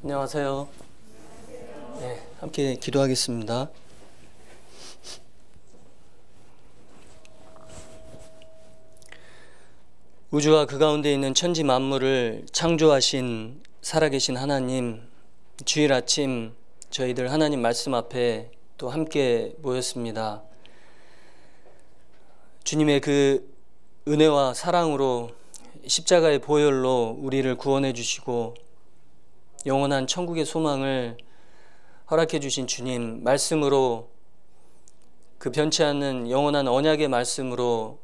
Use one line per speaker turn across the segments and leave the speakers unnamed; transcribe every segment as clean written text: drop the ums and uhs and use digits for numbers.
안녕하세요. 네, 함께 기도하겠습니다. 우주와 그 가운데 있는 천지 만물을 창조하신 살아계신 하나님, 주일 아침 저희들 하나님 말씀 앞에 또 함께 모였습니다. 주님의 그 은혜와 사랑으로 십자가의 보혈로 우리를 구원해 주시고 영원한 천국의 소망을 허락해 주신 주님 말씀으로, 그 변치 않는 영원한 언약의 말씀으로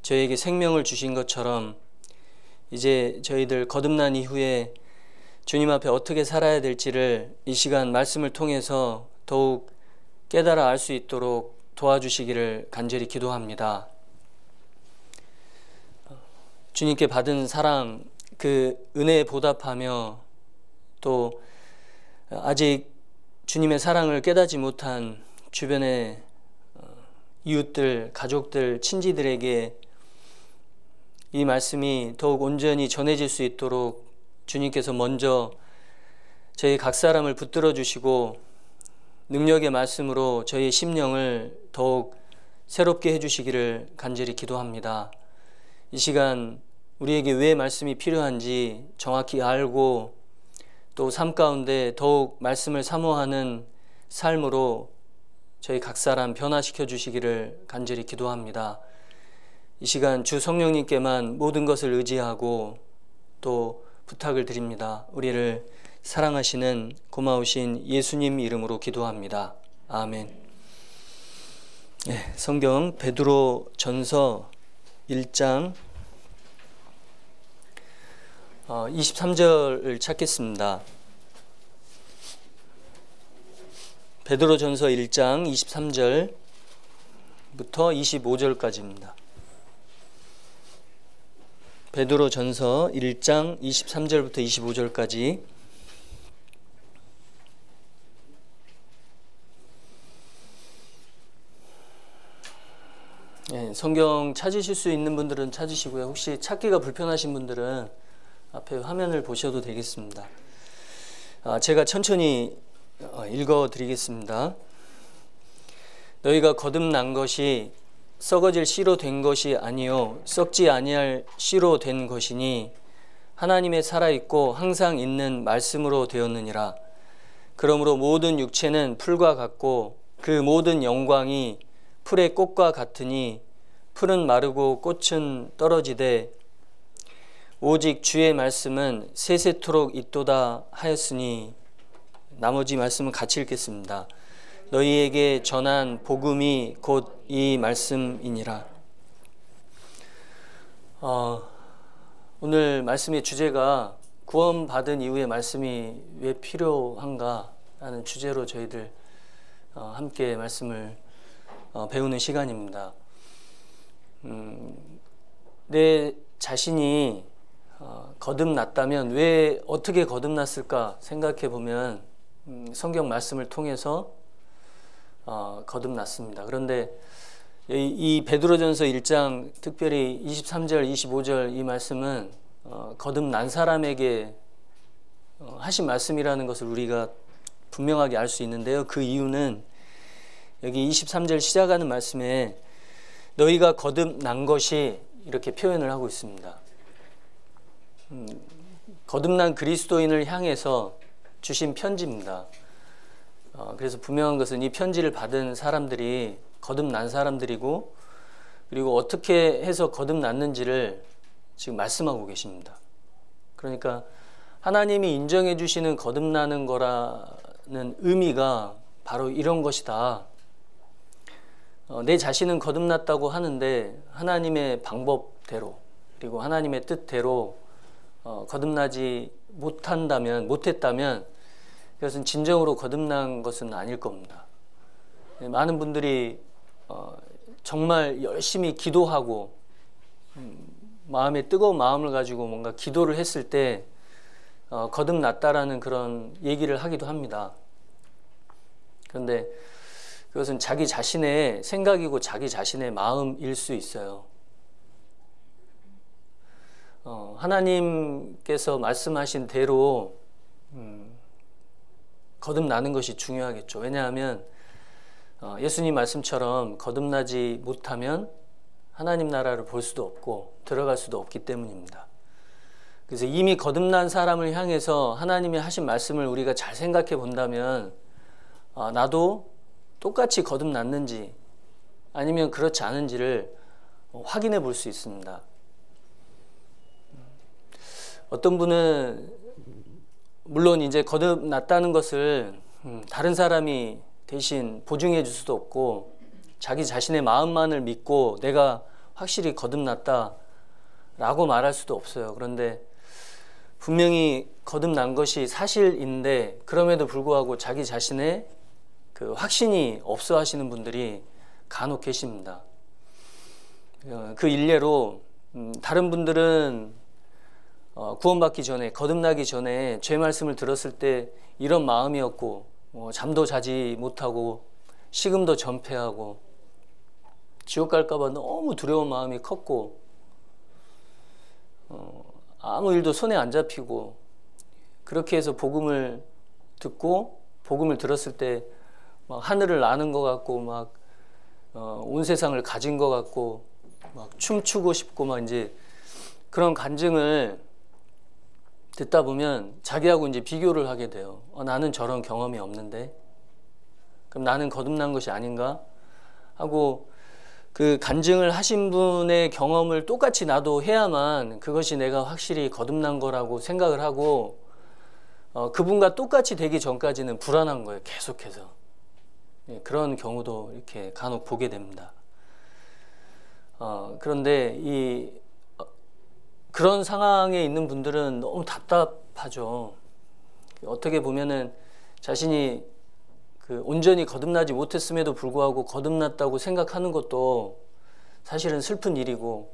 저에게 생명을 주신 것처럼 이제 저희들 거듭난 이후에 주님 앞에 어떻게 살아야 될지를 이 시간 말씀을 통해서 더욱 깨달아 알 수 있도록 도와주시기를 간절히 기도합니다. 주님께 받은 사랑, 그 은혜에 보답하며 또 아직 주님의 사랑을 깨닫지 못한 주변의 이웃들, 가족들, 친지들에게 이 말씀이 더욱 온전히 전해질 수 있도록 주님께서 먼저 저희 각 사람을 붙들어 주시고 능력의 말씀으로 저희의 심령을 더욱 새롭게 해주시기를 간절히 기도합니다. 이 시간 우리에게 왜 말씀이 필요한지 정확히 알고 또 삶 가운데 더욱 말씀을 사모하는 삶으로 저희 각 사람 변화시켜 주시기를 간절히 기도합니다. 이 시간 주 성령님께만 모든 것을 의지하고 또 부탁을 드립니다. 우리를 사랑하시는 고마우신 예수님 이름으로 기도합니다. 아멘. 네, 성경 베드로 전서 1장 23절을 찾겠습니다. 베드로 전서 1장 23절부터 25절까지입니다. 베드로 전서 1장 23절부터 25절까지. 네, 성경 찾으실 수 있는 분들은 찾으시고요. 혹시 찾기가 불편하신 분들은 앞에 화면을 보셔도 되겠습니다. 제가 천천히 읽어드리겠습니다. 너희가 거듭난 것이 썩어질 씨로 된 것이 아니요 썩지 아니할 씨로 된 것이니 하나님의 살아있고 항상 있는 말씀으로 되었느니라. 그러므로 모든 육체는 풀과 같고 그 모든 영광이 풀의 꽃과 같으니 풀은 마르고 꽃은 떨어지되 오직 주의 말씀은 세세토록 있도다 하였으니. 나머지 말씀은 같이 읽겠습니다. 너희에게 전한 복음이 곧 이 말씀이니라. 오늘 말씀의 주제가 구원받은 이후에 말씀이 왜 필요한가 라는 주제로 저희들 함께 말씀을 배우는 시간입니다. 내 자신이 거듭났다면 왜 어떻게 거듭났을까 생각해 보면 성경 말씀을 통해서 거듭났습니다. 그런데 이 베드로전서 1장 특별히 23절 25절 이 말씀은 거듭난 사람에게 하신 말씀이라는 것을 우리가 분명하게 알 수 있는데요. 그 이유는 여기 23절 시작하는 말씀에 너희가 거듭난 것이 이렇게 표현을 하고 있습니다. 거듭난 그리스도인을 향해서 주신 편지입니다. 그래서 분명한 것은 이 편지를 받은 사람들이 거듭난 사람들이고, 그리고 어떻게 해서 거듭났는지를 지금 말씀하고 계십니다. 그러니까 하나님이 인정해 주시는 거듭나는 거라는 의미가 바로 이런 것이다. 내 자신은 거듭났다고 하는데 하나님의 방법대로 그리고 하나님의 뜻대로 거듭나지 못했다면 그것은 진정으로 거듭난 것은 아닐 겁니다. 많은 분들이 정말 열심히 기도하고 마음에 뜨거운 마음을 가지고 뭔가 기도를 했을 때 거듭났다라는 그런 얘기를 하기도 합니다. 그런데 그것은 자기 자신의 생각이고 자기 자신의 마음일 수 있어요. 하나님께서 말씀하신 대로 거듭나는 것이 중요하겠죠. 왜냐하면 예수님 말씀처럼 거듭나지 못하면 하나님 나라를 볼 수도 없고 들어갈 수도 없기 때문입니다. 그래서 이미 거듭난 사람을 향해서 하나님이 하신 말씀을 우리가 잘 생각해 본다면 나도 똑같이 거듭났는지 아니면 그렇지 않은지를 확인해 볼 수 있습니다. 어떤 분은 물론 이제 거듭났다는 것을 다른 사람이 대신 보증해 줄 수도 없고 자기 자신의 마음만을 믿고 내가 확실히 거듭났다라고 말할 수도 없어요. 그런데 분명히 거듭난 것이 사실인데 그럼에도 불구하고 자기 자신의 그 확신이 없어 하시는 분들이 간혹 계십니다. 그 일례로 다른 분들은 구원받기 전에 거듭나기 전에 죄 말씀을 들었을 때 이런 마음이었고 잠도 자지 못하고 식음도 전폐하고 지옥 갈까 봐 너무 두려운 마음이 컸고 아무 일도 손에 안 잡히고 그렇게 해서 복음을 듣고 복음을 들었을 때 막 하늘을 나는 것 같고 막 온 세상을 가진 것 같고 막 춤추고 싶고 막 이제 그런 간증을 듣다 보면 자기하고 이제 비교를 하게 돼요. 나는 저런 경험이 없는데 그럼 나는 거듭난 것이 아닌가 하고 그 간증을 하신 분의 경험을 똑같이 나도 해야만 그것이 내가 확실히 거듭난 거라고 생각을 하고 그분과 똑같이 되기 전까지는 불안한 거예요. 계속해서. 그런 경우도 이렇게 간혹 보게 됩니다. 그런데 그런 상황에 있는 분들은 너무 답답하죠. 어떻게 보면은 자신이 온전히 거듭나지 못했음에도 불구하고 거듭났다고 생각하는 것도 사실은 슬픈 일이고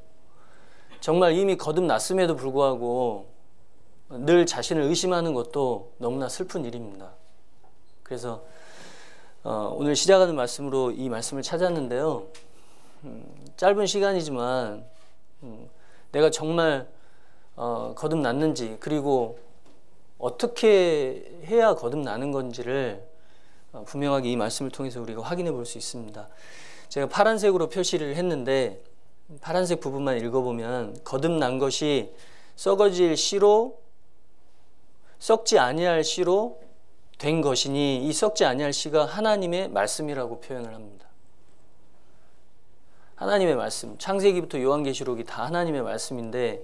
정말 이미 거듭났음에도 불구하고 늘 자신을 의심하는 것도 너무나 슬픈 일입니다. 그래서 오늘 시작하는 말씀으로 이 말씀을 찾았는데요. 짧은 시간이지만 내가 정말 거듭났는지 그리고 어떻게 해야 거듭나는 건지를 분명하게 이 말씀을 통해서 우리가 확인해 볼 수 있습니다. 제가 파란색으로 표시를 했는데 파란색 부분만 읽어보면 거듭난 것이 썩어질 씨로 썩지 아니할 씨로 된 것이니 이 썩지 아니할 씨가 하나님의 말씀이라고 표현을 합니다. 하나님의 말씀, 창세기부터 요한계시록이 다 하나님의 말씀인데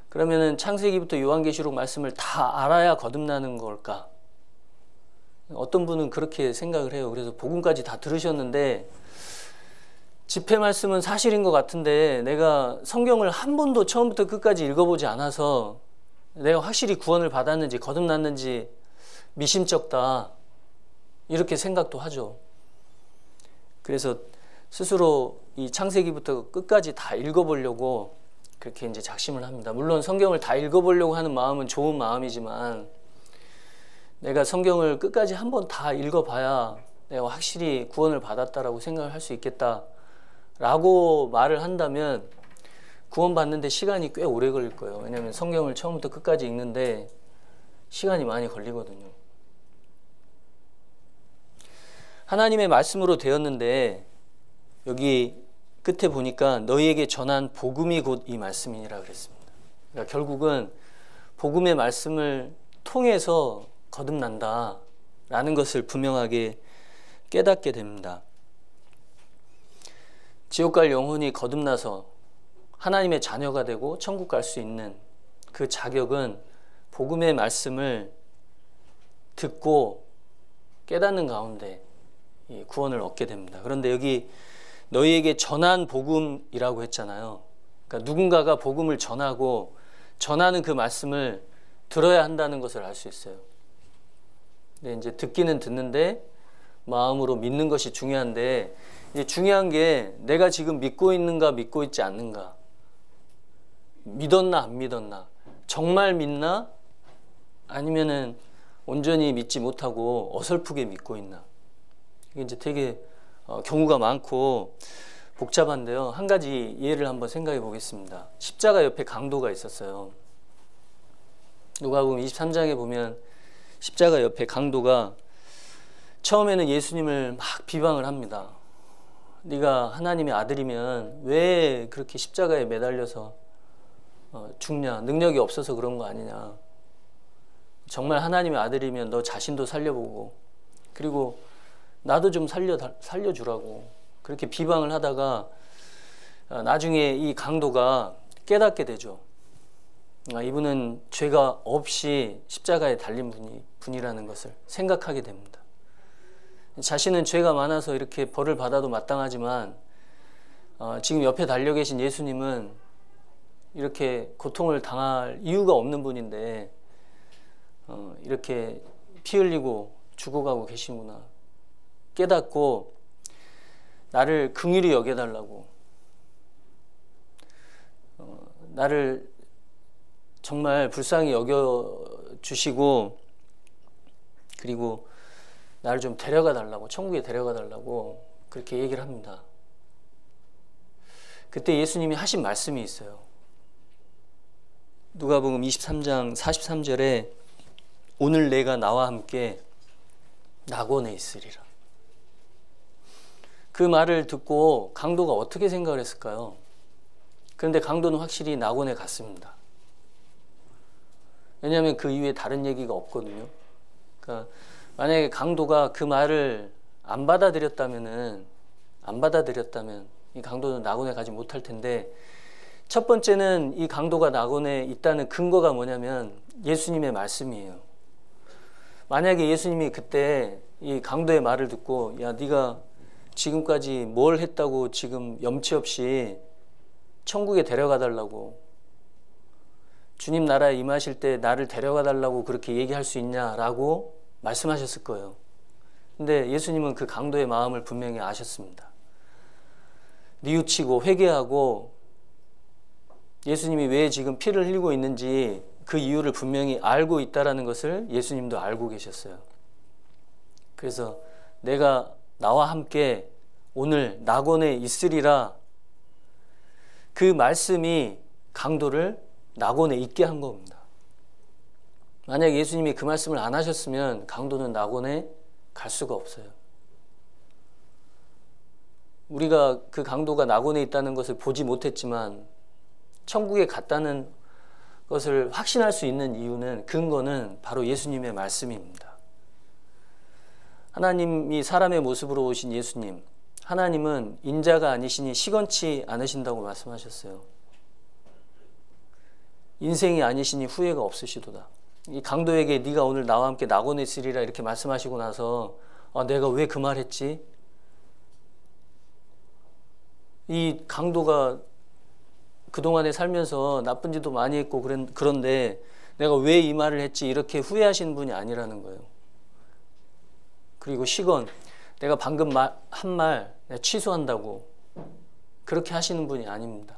그러면은 창세기부터 요한계시록 말씀을 다 알아야 거듭나는 걸까? 어떤 분은 그렇게 생각을 해요. 그래서 복음까지 다 들으셨는데 집회 말씀은 사실인 것 같은데 내가 성경을 한 번도 처음부터 끝까지 읽어보지 않아서 내가 확실히 구원을 받았는지 거듭났는지 미심쩍다 이렇게 생각도 하죠. 그래서 스스로 이 창세기부터 끝까지 다 읽어보려고 그렇게 이제 작심을 합니다. 물론 성경을 다 읽어보려고 하는 마음은 좋은 마음이지만 내가 성경을 끝까지 한번 다 읽어봐야 내가 확실히 구원을 받았다라고 생각을 할 수 있겠다라고 말을 한다면 구원받는데 시간이 꽤 오래 걸릴 거예요. 왜냐하면 성경을 처음부터 끝까지 읽는데 시간이 많이 걸리거든요. 하나님의 말씀으로 되었는데 여기 끝에 보니까 너희에게 전한 복음이 곧 이 말씀이니라 그랬습니다. 그러니까 결국은 복음의 말씀을 통해서 거듭난다 라는 것을 분명하게 깨닫게 됩니다. 지옥 갈 영혼이 거듭나서 하나님의 자녀가 되고 천국 갈 수 있는 그 자격은 복음의 말씀을 듣고 깨닫는 가운데 이 구원을 얻게 됩니다. 그런데 여기 너희에게 전한 복음이라고 했잖아요. 그러니까 누군가가 복음을 전하고 전하는 그 말씀을 들어야 한다는 것을 알 수 있어요. 근데 이제 듣기는 듣는데 마음으로 믿는 것이 중요한데 이제 중요한 게 내가 지금 믿고 있는가 믿고 있지 않는가, 믿었나 안 믿었나, 정말 믿나 아니면은 온전히 믿지 못하고 어설프게 믿고 있나. 이게 이제 되게 경우가 많고 복잡한데요. 한 가지 예를 한번 생각해 보겠습니다. 십자가 옆에 강도가 있었어요. 누가복음 23장에 보면 십자가 옆에 강도가 처음에는 예수님을 막 비방을 합니다. 네가 하나님의 아들이면 왜 그렇게 십자가에 매달려서 죽냐? 능력이 없어서 그런 거 아니냐? 정말 하나님의 아들이면 너 자신도 살려보고, 그리고 나도 좀 살려주라고 그렇게 비방을 하다가 나중에 이 강도가 깨닫게 되죠. 이분은 죄가 없이 십자가에 달린 분이라는 것을 생각하게 됩니다. 자신은 죄가 많아서 이렇게 벌을 받아도 마땅하지만 지금 옆에 달려 계신 예수님은 이렇게 고통을 당할 이유가 없는 분인데 이렇게 피 흘리고 죽어가고 계시구나 깨닫고 나를 긍휼히 여겨달라고, 나를 정말 불쌍히 여겨주시고, 그리고 나를 좀 데려가 달라고, 천국에 데려가 달라고 그렇게 얘기를 합니다. 그때 예수님이 하신 말씀이 있어요. 누가복음 23장 43절에 오늘 내가 나와 함께 낙원에 있으리라. 그 말을 듣고 강도가 어떻게 생각을 했을까요? 그런데 강도는 확실히 낙원에 갔습니다. 왜냐하면 그 이후에 다른 얘기가 없거든요. 그러니까 만약에 강도가 그 말을 안 받아들였다면 이 강도는 낙원에 가지 못할 텐데, 첫 번째는 이 강도가 낙원에 있다는 근거가 뭐냐면 예수님의 말씀이에요. 만약에 예수님이 그때 이 강도의 말을 듣고 야 네가 지금까지 뭘 했다고 지금 염치 없이 천국에 데려가 달라고, 주님 나라에 임하실 때 나를 데려가 달라고 그렇게 얘기할 수 있냐라고 말씀하셨을 거예요. 근데 예수님은 그 강도의 마음을 분명히 아셨습니다. 뉘우치고 회개하고 예수님이 왜 지금 피를 흘리고 있는지 그 이유를 분명히 알고 있다는 것을 예수님도 알고 계셨어요. 그래서 내가 나와 함께 오늘 낙원에 있으리라, 그 말씀이 강도를 낙원에 있게 한 겁니다. 만약 예수님이 그 말씀을 안 하셨으면 강도는 낙원에 갈 수가 없어요. 우리가 그 강도가 낙원에 있다는 것을 보지 못했지만 천국에 갔다는 것을 확신할 수 있는 이유는, 근거는 바로 예수님의 말씀입니다. 하나님이 사람의 모습으로 오신 예수님, 하나님은 인자가 아니시니 시건치 않으신다고 말씀하셨어요. 인생이 아니시니 후회가 없으시도다. 이 강도에게 네가 오늘 나와 함께 낙원에 있으리라 이렇게 말씀하시고 나서 내가 왜 그 말 했지? 이 강도가 그동안에 살면서 나쁜 짓도 많이 했고 그런데 내가 왜 이 말을 했지? 이렇게 후회하시는 분이 아니라는 거예요. 그리고 시건, 내가 방금 한 말 취소한다고 그렇게 하시는 분이 아닙니다.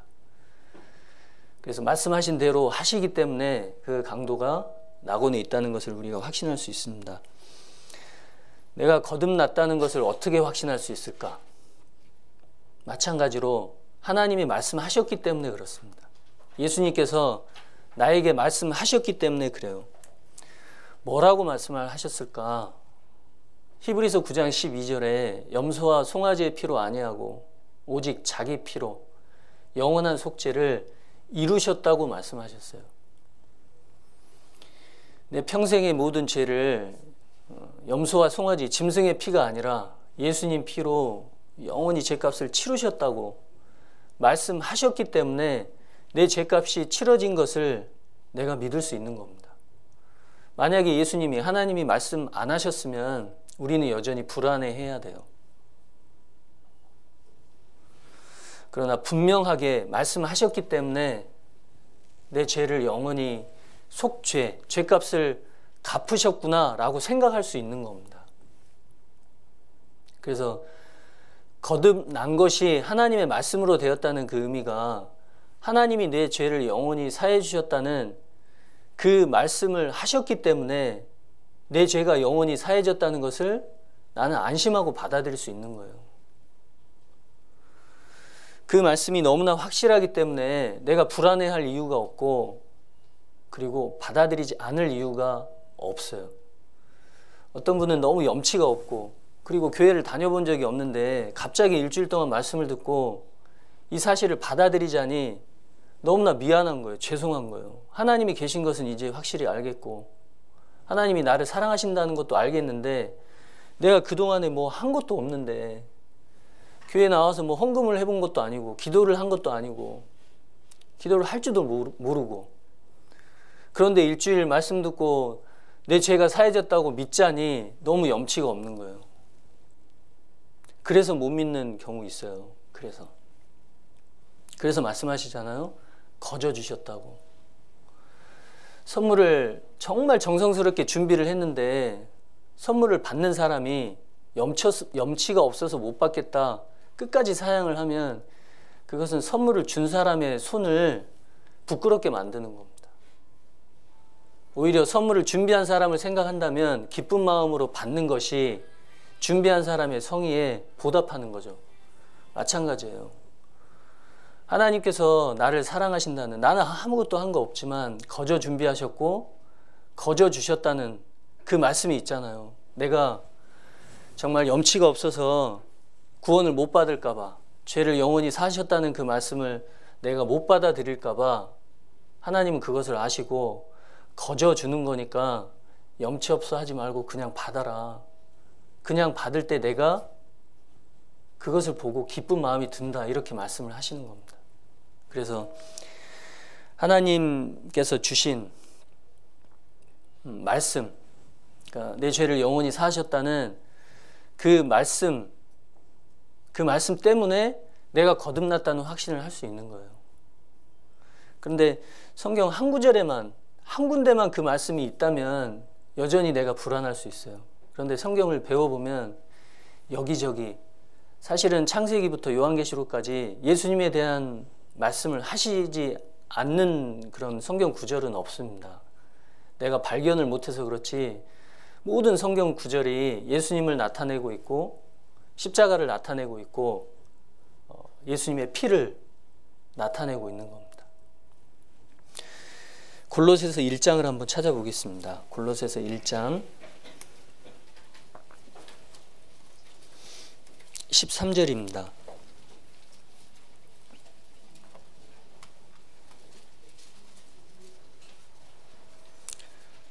그래서 말씀하신 대로 하시기 때문에 그 강도가 낙원에 있다는 것을 우리가 확신할 수 있습니다. 내가 거듭났다는 것을 어떻게 확신할 수 있을까? 마찬가지로 하나님이 말씀하셨기 때문에 그렇습니다. 예수님께서 나에게 말씀하셨기 때문에 그래요. 뭐라고 말씀을 하셨을까? 히브리서 9장 12절에 염소와 송아지의 피로 아니하고 오직 자기 피로 영원한 속죄를 이루셨다고 말씀하셨어요. 내 평생의 모든 죄를 염소와 송아지, 짐승의 피가 아니라 예수님 피로 영원히 죄값을 치르셨다고 말씀하셨기 때문에 내 죄값이 치러진 것을 내가 믿을 수 있는 겁니다. 만약에 예수님이, 하나님이 말씀 안 하셨으면 우리는 여전히 불안해해야 돼요. 그러나 분명하게 말씀하셨기 때문에 내 죄를 영원히 속죄, 죄값을 갚으셨구나 라고 생각할 수 있는 겁니다. 그래서 거듭난 것이 하나님의 말씀으로 되었다는 그 의미가, 하나님이 내 죄를 영원히 사해 주셨다는 그 말씀을 하셨기 때문에 내 죄가 영원히 사해졌다는 것을 나는 안심하고 받아들일 수 있는 거예요. 그 말씀이 너무나 확실하기 때문에 내가 불안해할 이유가 없고, 그리고 받아들이지 않을 이유가 없어요. 어떤 분은 너무 염치가 없고 그리고 교회를 다녀본 적이 없는데 갑자기 일주일 동안 말씀을 듣고 이 사실을 받아들이자니 너무나 미안한 거예요. 죄송한 거예요. 하나님이 계신 것은 이제 확실히 알겠고 하나님이 나를 사랑하신다는 것도 알겠는데 내가 그동안에 뭐 한 것도 없는데 교회 나와서 뭐 헌금을 해본 것도 아니고 기도를 한 것도 아니고 기도를 할 줄도 모르고 그런데 일주일 말씀 듣고 내 죄가 사해졌다고 믿자니 너무 염치가 없는 거예요. 그래서 못 믿는 경우 있어요. 그래서 말씀하시잖아요. 거저 주셨다고. 선물을 정말 정성스럽게 준비를 했는데 선물을 받는 사람이 염치가 없어서 못 받겠다 끝까지 사양을 하면 그것은 선물을 준 사람의 손을 부끄럽게 만드는 겁니다. 오히려 선물을 준비한 사람을 생각한다면 기쁜 마음으로 받는 것이 준비한 사람의 성의에 보답하는 거죠. 마찬가지예요. 하나님께서 나를 사랑하신다는, 나는 아무것도 한 거 없지만 거저 준비하셨고 거저 주셨다는 그 말씀이 있잖아요. 내가 정말 염치가 없어서 구원을 못 받을까 봐, 죄를 영원히 사셨다는 그 말씀을 내가 못 받아들일까 봐 하나님은 그것을 아시고 거저 주는 거니까 염치 없어 하지 말고 그냥 받아라. 그냥 받을 때 내가 그것을 보고 기쁜 마음이 든다, 이렇게 말씀을 하시는 겁니다. 그래서 하나님께서 주신 말씀, 그러니까 내 죄를 영원히 사하셨다는 그 말씀 때문에 내가 거듭났다는 확신을 할 수 있는 거예요. 그런데 성경 한 구절에만, 한 군데만 그 말씀이 있다면 여전히 내가 불안할 수 있어요. 그런데 성경을 배워보면 여기저기, 사실은 창세기부터 요한계시록까지 예수님에 대한 말씀을 하시지 않는 그런 성경 구절은 없습니다. 내가 발견을 못해서 그렇지 모든 성경 구절이 예수님을 나타내고 있고 십자가를 나타내고 있고 예수님의 피를 나타내고 있는 겁니다. 골로새서 1장을 한번 찾아보겠습니다. 골로새서 1장 13절입니다.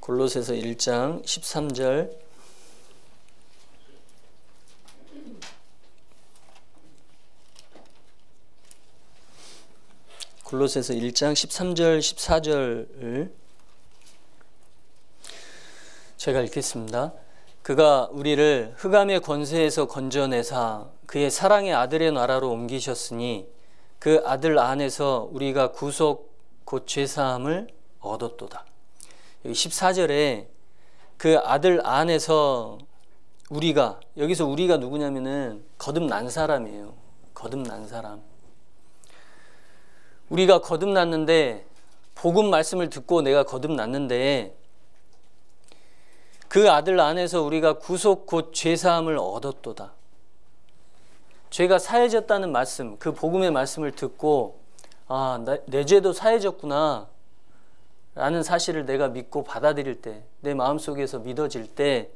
골로새서 1장 13절. 골로새서 1장 13절 14절을 제가 읽겠습니다. 그가 우리를 흑암의 권세에서 건져내사 그의 사랑의 아들의 나라로 옮기셨으니 그 아들 안에서 우리가 구속 곧 죄사함을 얻었도다. 여기 14절에 그 아들 안에서 우리가, 여기서 우리가 누구냐면은 거듭난 사람이에요. 거듭난 사람. 우리가 거듭났는데, 복음 말씀을 듣고 내가 거듭났는데 그 아들 안에서 우리가 구속 곧 죄사함을 얻었도다. 죄가 사해졌다는 말씀, 그 복음의 말씀을 듣고 내 죄도 사해졌구나 라는 사실을 내가 믿고 받아들일 때, 내 마음속에서 믿어질 때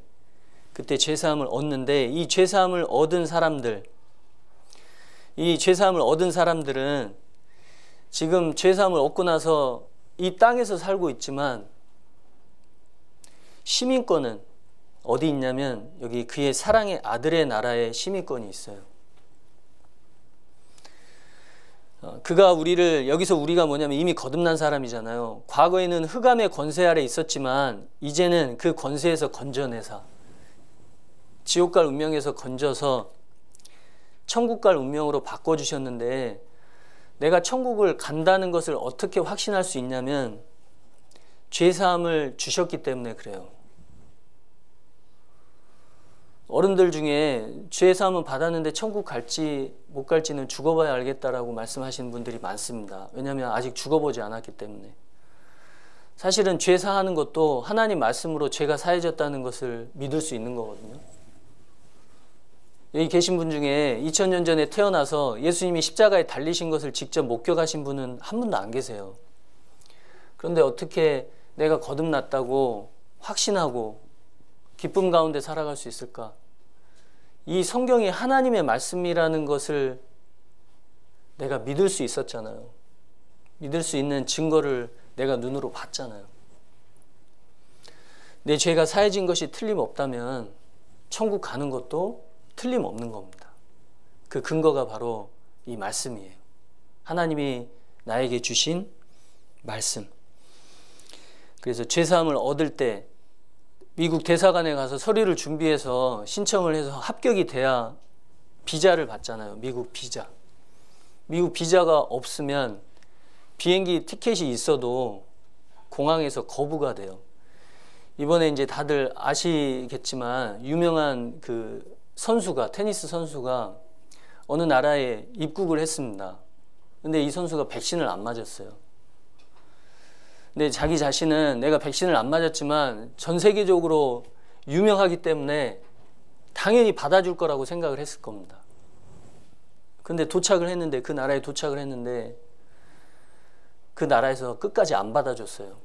그때 죄사함을 얻는데, 이 죄사함을 얻은 사람들은 지금 죄사함을 얻고 나서 이 땅에서 살고 있지만 시민권은 어디 있냐면 여기 그의 사랑의 아들의 나라에 시민권이 있어요. 그가 우리를, 여기서 우리가 뭐냐면 이미 거듭난 사람이잖아요. 과거에는 흑암의 권세 아래 있었지만 이제는 그 권세에서 건져내사 지옥 갈 운명에서 건져서 천국 갈 운명으로 바꿔주셨는데, 내가 천국을 간다는 것을 어떻게 확신할 수 있냐면 죄사함을 주셨기 때문에 그래요. 어른들 중에 죄사함은 받았는데 천국 갈지 못 갈지는 죽어봐야 알겠다라고 말씀하시는 분들이 많습니다. 왜냐하면 아직 죽어보지 않았기 때문에. 사실은 죄사하는 것도 하나님 말씀으로 죄가 사해졌다는 것을 믿을 수 있는 거거든요. 여기 계신 분 중에 2000년 전에 태어나서 예수님이 십자가에 달리신 것을 직접 목격하신 분은 한 분도 안 계세요. 그런데 어떻게 내가 거듭났다고 확신하고 기쁨 가운데 살아갈 수 있을까? 이 성경이 하나님의 말씀이라는 것을 내가 믿을 수 있었잖아요. 믿을 수 있는 증거를 내가 눈으로 봤잖아요. 내 죄가 사해진 것이 틀림없다면 천국 가는 것도 틀림없는 겁니다. 그 근거가 바로 이 말씀이에요. 하나님이 나에게 주신 말씀. 그래서 죄사함을 얻을 때 미국 대사관에 가서 서류를 준비해서 신청을 해서 합격이 돼야 비자를 받잖아요. 미국 비자. 미국 비자가 없으면 비행기 티켓이 있어도 공항에서 거부가 돼요. 이번에 이제 다들 아시겠지만 유명한 그 선수가, 테니스 선수가 어느 나라에 입국을 했습니다. 근데 이 선수가 백신을 안 맞았어요. 근데 자기 자신은 내가 백신을 안 맞았지만 전 세계적으로 유명하기 때문에 당연히 받아줄 거라고 생각을 했을 겁니다. 근데 도착을 했는데, 그 나라에 도착을 했는데 그 나라에서 끝까지 안 받아줬어요.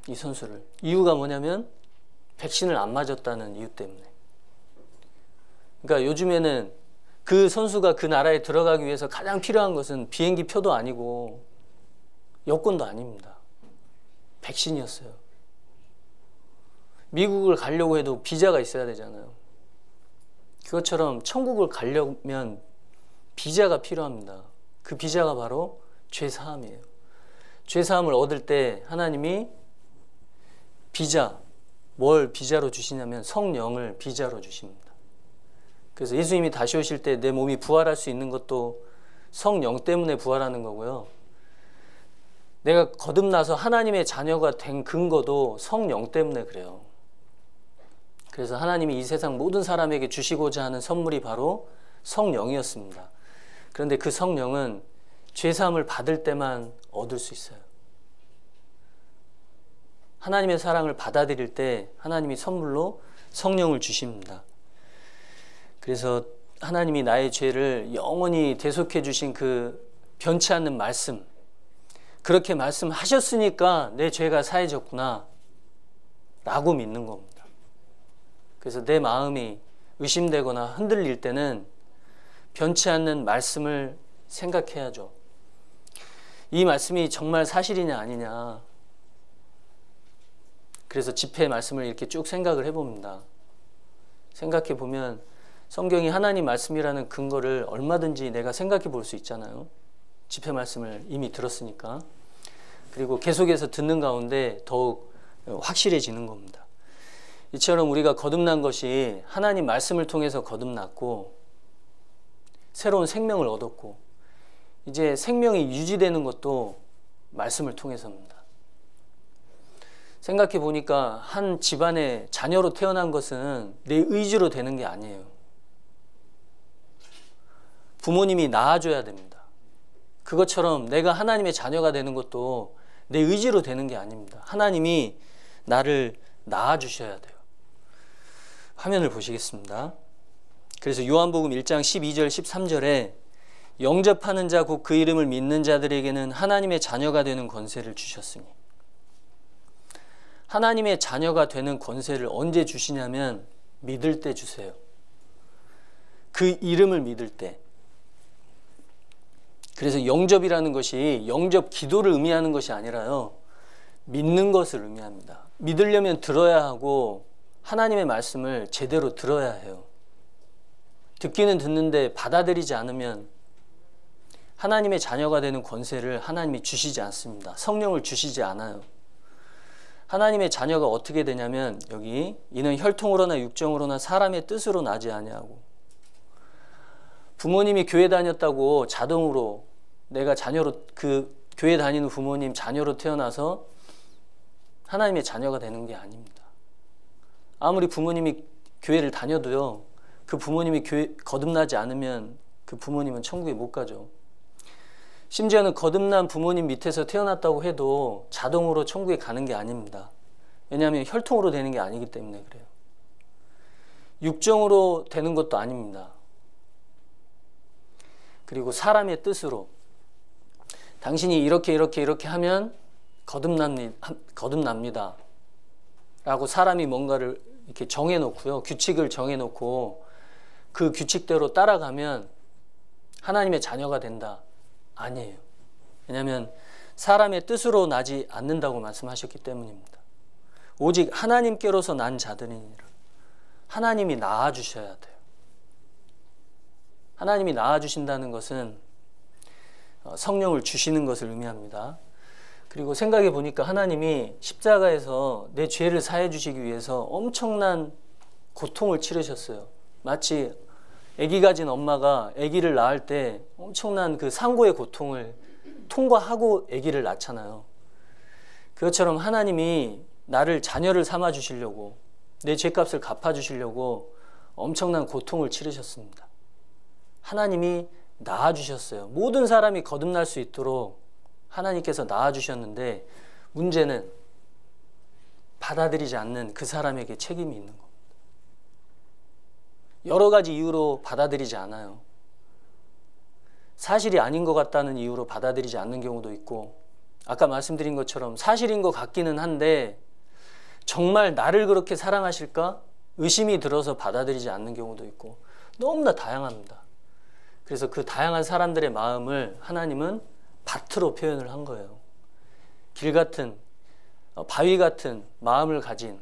이 선수를. 이유가 뭐냐면 백신을 안 맞았다는 이유 때문에. 그러니까 요즘에는 그 선수가 그 나라에 들어가기 위해서 가장 필요한 것은 비행기 표도 아니고 여권도 아닙니다. 백신이었어요. 미국을 가려고 해도 비자가 있어야 되잖아요. 그것처럼 천국을 가려면 비자가 필요합니다. 그 비자가 바로 죄사함이에요. 죄사함을 얻을 때 하나님이 비자, 뭘 비자로 주시냐면 성령을 비자로 주십니다. 그래서 예수님이 다시 오실 때 내 몸이 부활할 수 있는 것도 성령 때문에 부활하는 거고요. 내가 거듭나서 하나님의 자녀가 된 근거도 성령 때문에 그래요. 그래서 하나님이 이 세상 모든 사람에게 주시고자 하는 선물이 바로 성령이었습니다. 그런데 그 성령은 죄사함을 받을 때만 얻을 수 있어요. 하나님의 사랑을 받아들일 때 하나님이 선물로 성령을 주십니다. 그래서 하나님이 나의 죄를 영원히 대속해 주신 그 변치 않는 말씀, 그렇게 말씀하셨으니까 내 죄가 사해졌구나 라고 믿는 겁니다. 그래서 내 마음이 의심되거나 흔들릴 때는 변치 않는 말씀을 생각해야죠. 이 말씀이 정말 사실이냐 아니냐. 그래서 집회 말씀을 이렇게 쭉 생각을 해봅니다. 생각해 보면 성경이 하나님 말씀이라는 근거를 얼마든지 내가 생각해 볼 수 있잖아요. 집회 말씀을 이미 들었으니까. 그리고 계속해서 듣는 가운데 더욱 확실해지는 겁니다. 이처럼 우리가 거듭난 것이 하나님 말씀을 통해서 거듭났고 새로운 생명을 얻었고 이제 생명이 유지되는 것도 말씀을 통해서입니다. 생각해 보니까 한 집안의 자녀로 태어난 것은 내 의지로 되는 게 아니에요. 부모님이 낳아줘야 됩니다. 그것처럼 내가 하나님의 자녀가 되는 것도 내 의지로 되는 게 아닙니다. 하나님이 나를 낳아주셔야 돼요. 화면을 보시겠습니다. 그래서 요한복음 1장 12절 13절에 영접하는 자 곧 그 이름을 믿는 자들에게는 하나님의 자녀가 되는 권세를 주셨으니, 하나님의 자녀가 되는 권세를 언제 주시냐면 믿을 때 주세요. 그 이름을 믿을 때. 그래서 영접이라는 것이 영접 기도를 의미하는 것이 아니라요, 믿는 것을 의미합니다. 믿으려면 들어야 하고 하나님의 말씀을 제대로 들어야 해요. 듣기는 듣는데 받아들이지 않으면 하나님의 자녀가 되는 권세를 하나님이 주시지 않습니다. 성령을 주시지 않아요. 하나님의 자녀가 어떻게 되냐면 여기 이는 혈통으로나 육정으로나 사람의 뜻으로 나지 아니하고, 부모님이 교회 다녔다고 자동으로 내가 자녀로, 그 교회 다니는 부모님 자녀로 태어나서 하나님의 자녀가 되는 게 아닙니다. 아무리 부모님이 교회를 다녀도요, 그 부모님이 교회 거듭나지 않으면 그 부모님은 천국에 못 가죠. 심지어는 거듭난 부모님 밑에서 태어났다고 해도 자동으로 천국에 가는 게 아닙니다. 왜냐하면 혈통으로 되는 게 아니기 때문에 그래요. 육정으로 되는 것도 아닙니다. 그리고 사람의 뜻으로 당신이 이렇게 하면 거듭납니다 라고 사람이 뭔가를 이렇게 정해놓고요. 규칙을 정해놓고 그 규칙대로 따라가면 하나님의 자녀가 된다. 아니에요. 왜냐하면 사람의 뜻으로 나지 않는다고 말씀하셨기 때문입니다. 오직 하나님께로서 난 자들이니라. 하나님이 낳아주셔야 돼요. 하나님이 낳아주신다는 것은 성령을 주시는 것을 의미합니다. 그리고 생각해 보니까 하나님이 십자가에서 내 죄를 사해 주시기 위해서 엄청난 고통을 치르셨어요. 마치 아기 가진 엄마가 아기를 낳을 때 엄청난 그 상고의 고통을 통과하고 아기를 낳잖아요. 그것처럼 하나님이 나를 자녀를 삼아 주시려고, 내 죄값을 갚아 주시려고 엄청난 고통을 치르셨습니다. 하나님이 낳아주셨어요. 모든 사람이 거듭날 수 있도록 하나님께서 낳아주셨는데, 문제는 받아들이지 않는 그 사람에게 책임이 있는 겁니다. 여러 가지 이유로 받아들이지 않아요. 사실이 아닌 것 같다는 이유로 받아들이지 않는 경우도 있고, 아까 말씀드린 것처럼 사실인 것 같기는 한데 정말 나를 그렇게 사랑하실까? 의심이 들어서 받아들이지 않는 경우도 있고, 너무나 다양합니다. 그래서 그 다양한 사람들의 마음을 하나님은 밭으로 표현을 한 거예요. 길 같은, 바위 같은 마음을 가진,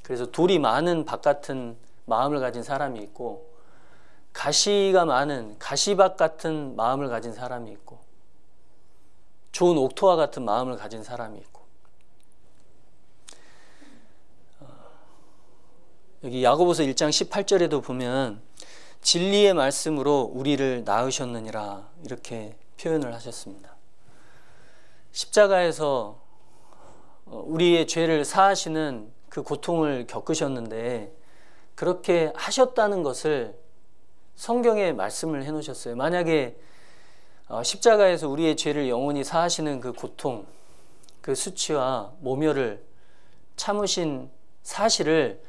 그래서 돌이 많은 밭 같은 마음을 가진 사람이 있고, 가시가 많은 가시밭 같은 마음을 가진 사람이 있고, 좋은 옥토와 같은 마음을 가진 사람이 있고, 여기 야고보서 1장 18절에도 보면 진리의 말씀으로 우리를 낳으셨느니라 이렇게 표현을 하셨습니다. 십자가에서 우리의 죄를 사하시는 그 고통을 겪으셨는데 그렇게 하셨다는 것을 성경에 말씀을 해놓으셨어요. 만약에 십자가에서 우리의 죄를 영원히 사하시는 그 고통, 그 수치와 모멸을 참으신 사실을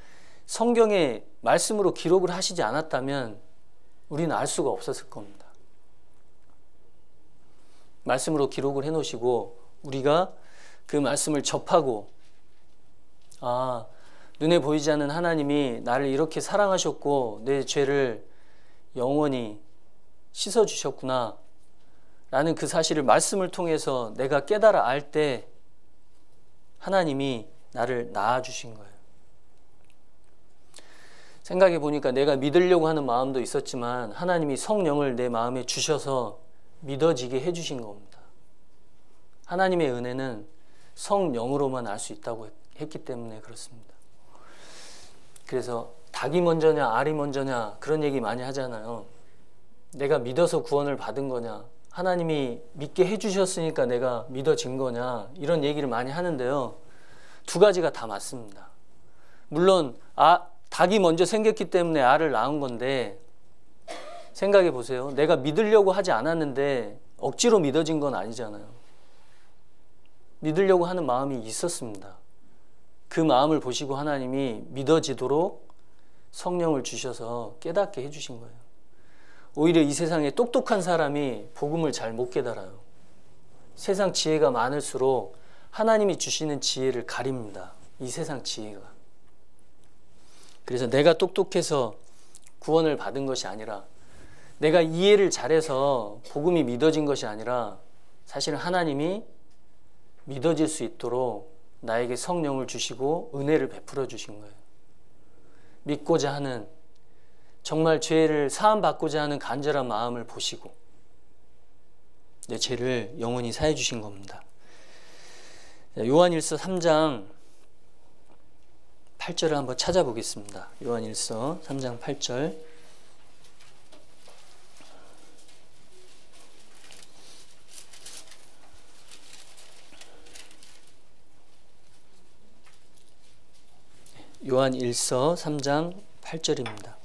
성경에 말씀으로 기록을 하시지 않았다면 우리는 알 수가 없었을 겁니다. 말씀으로 기록을 해놓으시고 우리가 그 말씀을 접하고, 눈에 보이지 않는 하나님이 나를 이렇게 사랑하셨고 내 죄를 영원히 씻어주셨구나 라는 그 사실을 말씀을 통해서 내가 깨달아 알 때 하나님이 나를 낳아주신 거예요. 생각해 보니까 내가 믿으려고 하는 마음도 있었지만 하나님이 성령을 내 마음에 주셔서 믿어지게 해주신 겁니다. 하나님의 은혜는 성령으로만 알 수 있다고 했기 때문에 그렇습니다. 그래서 닭이 먼저냐 알이 먼저냐 그런 얘기 많이 하잖아요. 내가 믿어서 구원을 받은 거냐, 하나님이 믿게 해주셨으니까 내가 믿어진 거냐, 이런 얘기를 많이 하는데요. 두 가지가 다 맞습니다. 물론 닭이 먼저 생겼기 때문에 알을 낳은 건데, 생각해 보세요. 내가 믿으려고 하지 않았는데 억지로 믿어진 건 아니잖아요. 믿으려고 하는 마음이 있었습니다. 그 마음을 보시고 하나님이 믿어지도록 성령을 주셔서 깨닫게 해주신 거예요. 오히려 이 세상에 똑똑한 사람이 복음을 잘 못 깨달아요. 세상 지혜가 많을수록 하나님이 주시는 지혜를 가립니다. 이 세상 지혜가. 그래서 내가 똑똑해서 구원을 받은 것이 아니라, 내가 이해를 잘해서 복음이 믿어진 것이 아니라, 사실은 하나님이 믿어질 수 있도록 나에게 성령을 주시고 은혜를 베풀어 주신 거예요. 믿고자 하는, 정말 죄를 사함받고자 하는 간절한 마음을 보시고 내 죄를 영원히 사해 주신 겁니다. 요한일서 3장 8절을 한번 찾아보겠습니다. 요한일서 3장 8절. 요한일서 3장 8절입니다.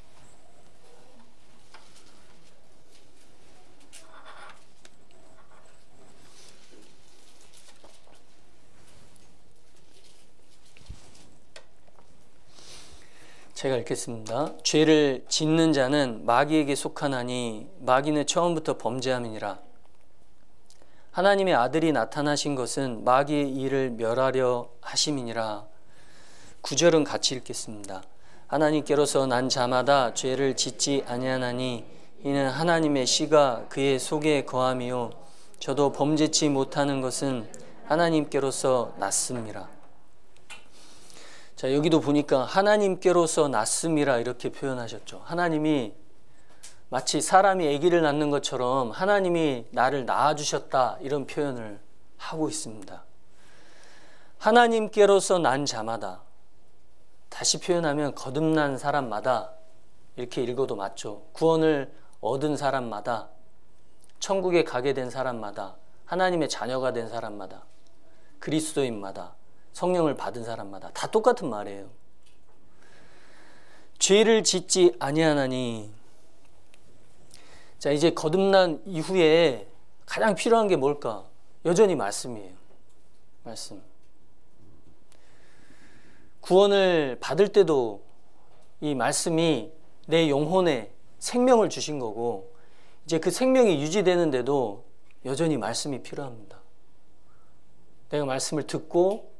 제가 읽겠습니다. 죄를 짓는 자는 마귀에게 속하나니 마귀는 처음부터 범죄함이니라. 하나님의 아들이 나타나신 것은 마귀의 일을 멸하려 하심이니라. 9절은 같이 읽겠습니다. 하나님께로서 난 자마다 죄를 짓지 아니하나니 이는 하나님의 씨가 그의 속에 거함이요 저도 범죄치 못하는 것은 하나님께로서 났음이라. 자, 여기도 보니까 하나님께로서 났음이라 이렇게 표현하셨죠. 하나님이 마치 사람이 아기를 낳는 것처럼 하나님이 나를 낳아주셨다 이런 표현을 하고 있습니다. 하나님께로서 난 자마다, 다시 표현하면 거듭난 사람마다 이렇게 읽어도 맞죠. 구원을 얻은 사람마다, 천국에 가게 된 사람마다, 하나님의 자녀가 된 사람마다, 그리스도인마다, 성령을 받은 사람마다 다 똑같은 말이에요. 죄를 짓지 아니하나니. 자, 이제 거듭난 이후에 가장 필요한 게 뭘까? 여전히 말씀이에요. 말씀. 구원을 받을 때도 이 말씀이 내 영혼에 생명을 주신 거고, 이제 그 생명이 유지되는데도 여전히 말씀이 필요합니다. 내가 말씀을 듣고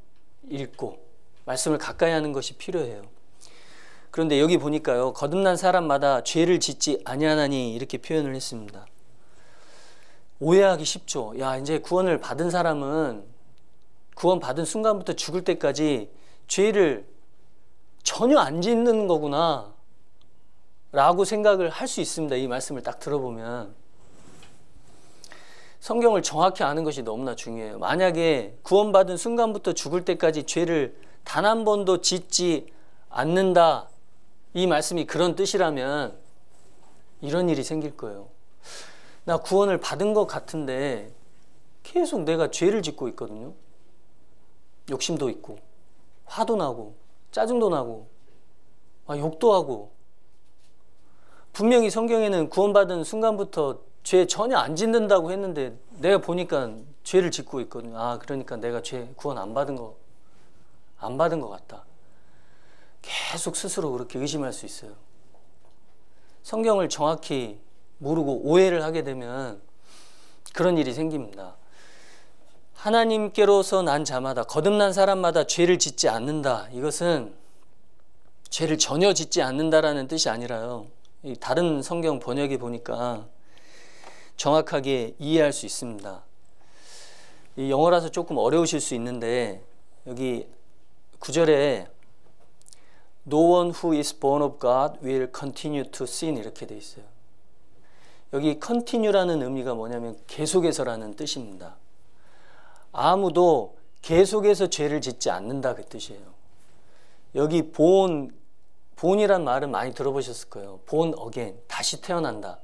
읽고 말씀을 가까이 하는 것이 필요해요. 그런데 여기 보니까요, 거듭난 사람마다 죄를 짓지 아니하나니 이렇게 표현을 했습니다. 오해하기 쉽죠. 야, 이제 구원을 받은 사람은 구원 받은 순간부터 죽을 때까지 죄를 전혀 안 짓는 거구나 라고 생각을 할 수 있습니다. 이 말씀을 딱 들어보면. 성경을 정확히 아는 것이 너무나 중요해요. 만약에 구원받은 순간부터 죽을 때까지 죄를 단 한 번도 짓지 않는다, 이 말씀이 그런 뜻이라면 이런 일이 생길 거예요. 나 구원을 받은 것 같은데 계속 내가 죄를 짓고 있거든요. 욕심도 있고 화도 나고 짜증도 나고 욕도 하고. 분명히 성경에는 구원받은 순간부터 죄 전혀 안 짓는다고 했는데 내가 보니까 죄를 짓고 있거든요. 그러니까 내가 죄 구원 안 받은 것 같다. 계속 스스로 그렇게 의심할 수 있어요. 성경을 정확히 모르고 오해를 하게 되면 그런 일이 생깁니다. 하나님께로서 난 자마다, 거듭난 사람마다 죄를 짓지 않는다. 이것은 죄를 전혀 짓지 않는다라는 뜻이 아니라요, 다른 성경 번역에 보니까 정확하게 이해할 수 있습니다. 이 영어라서 조금 어려우실 수 있는데 여기 9절에 No one who is born of God will continue to sin 이렇게 돼 있어요. 여기 continue라는 의미가 뭐냐면 계속해서라는 뜻입니다. 아무도 계속해서 죄를 짓지 않는다 그 뜻이에요. 여기 본이란 말은 많이 들어보셨을 거예요. born again, 다시 태어난다.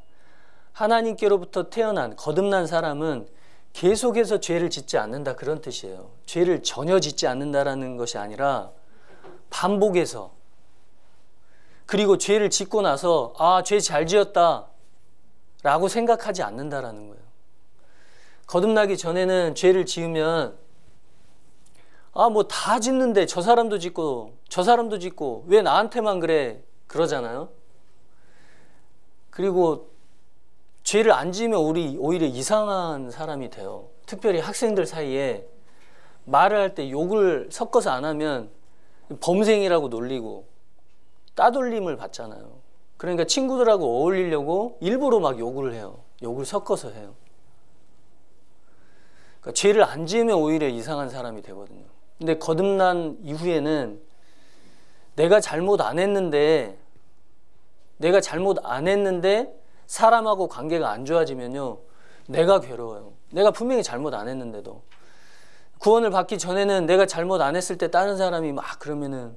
하나님께로부터 태어난 거듭난 사람은 계속해서 죄를 짓지 않는다 그런 뜻이에요. 죄를 전혀 짓지 않는다라는 것이 아니라 반복해서, 그리고 죄를 짓고 나서 죄 잘 지었다 라고 생각하지 않는다라는 거예요. 거듭나기 전에는 죄를 지으면 뭐 다 짓는데 저 사람도 짓고 저 사람도 짓고 왜 나한테만 그래 그러잖아요. 그리고 죄를 안 지으면 오히려 이상한 사람이 돼요. 특별히 학생들 사이에 말을 할 때 욕을 섞어서 안 하면 범생이라고 놀리고 따돌림을 받잖아요. 그러니까 친구들하고 어울리려고 일부러 막 욕을 해요. 욕을 섞어서 해요. 그러니까 죄를 안 지으면 오히려 이상한 사람이 되거든요. 근데 거듭난 이후에는 내가 잘못 안 했는데 사람하고 관계가 안 좋아지면요, 내가 괴로워요. 내가 분명히 잘못 안 했는데도. 구원을 받기 전에는 내가 잘못 안 했을 때 다른 사람이 막 그러면은